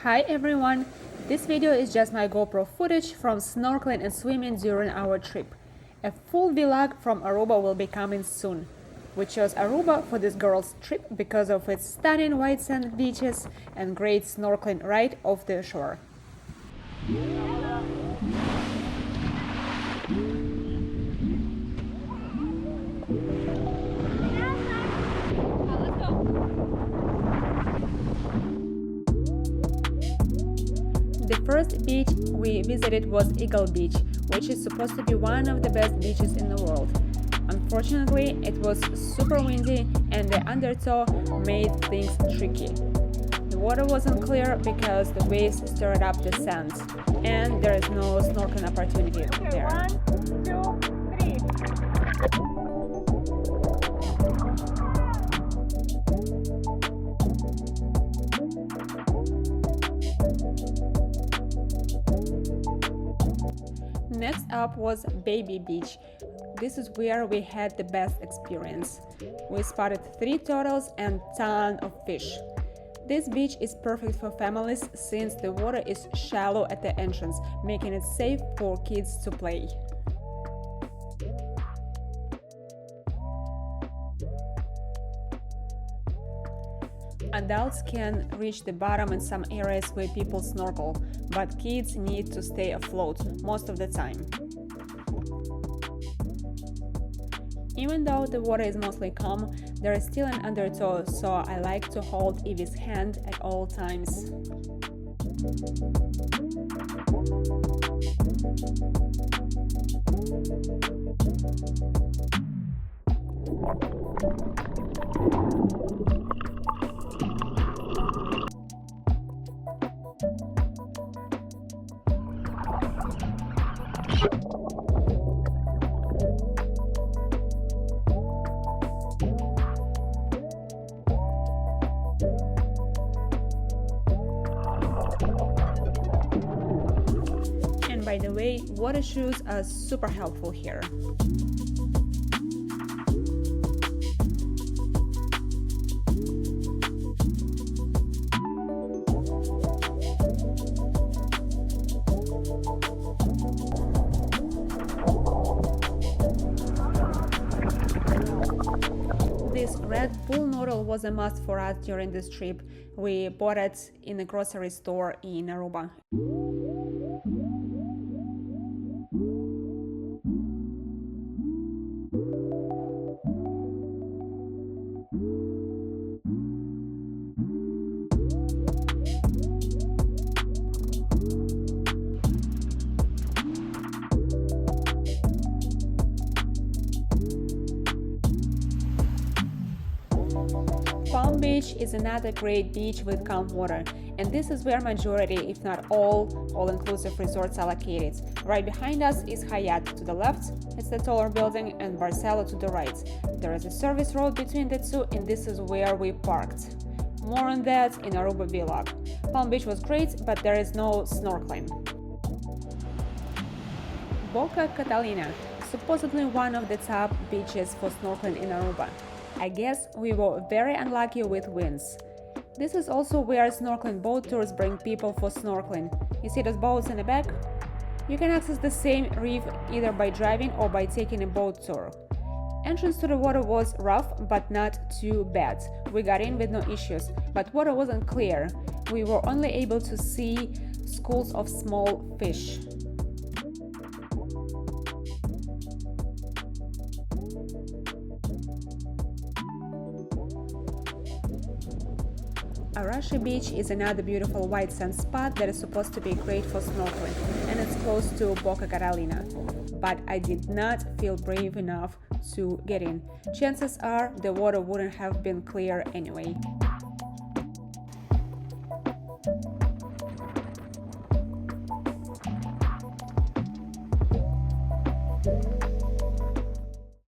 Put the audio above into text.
Hi everyone! This video is just my GoPro footage from snorkeling and swimming during our trip. A full vlog from Aruba will be coming soon. We chose Aruba for this girl's trip because of its stunning white sand beaches and great snorkeling right off the shore. The first beach we visited was Eagle Beach, which is supposed to be one of the best beaches in the world. Unfortunately, it was super windy and the undertow made things tricky. The water wasn't clear because the waves stirred up the sand, and there is no snorkeling opportunity there. 1, 2, 3. Next up was Baby Beach. This is where we had the best experience. We spotted 3 turtles and ton of fish. This beach is perfect for families since the water is shallow at the entrance, making it safe for kids to play. Adults can reach the bottom in some areas where people snorkel, but kids need to stay afloat most of the time. Even though the water is mostly calm, there is still an undertow, so I like to hold Evie's hand at all times. By the way, water shoes are super helpful here. This Red Bull noodle was a must for us during this trip. We bought it in a grocery store in Aruba. Palm Beach is another great beach with calm water, and this is where majority, if not all-inclusive resorts are located. Right behind us is Hyatt to the left, it's the taller building, and Barcelo to the right. There is a service road between the two, and this is where we parked. More on that in Aruba vlog. Palm Beach was great, but there is no snorkeling. Boca Catalina, supposedly one of the top beaches for snorkeling in Aruba. I guess we were very unlucky with winds. This is also where snorkeling boat tours bring people for snorkeling. You see those boats in the back? You can access the same reef either by driving or by taking a boat tour. Entrance to the water was rough, but not too bad. We got in with no issues, but water wasn't clear. We were only able to see schools of small fish. Arashi Beach is another beautiful white sand spot that is supposed to be great for snorkeling, and it's close to Boca Catalina. But I did not feel brave enough to get in. Chances are the water wouldn't have been clear anyway.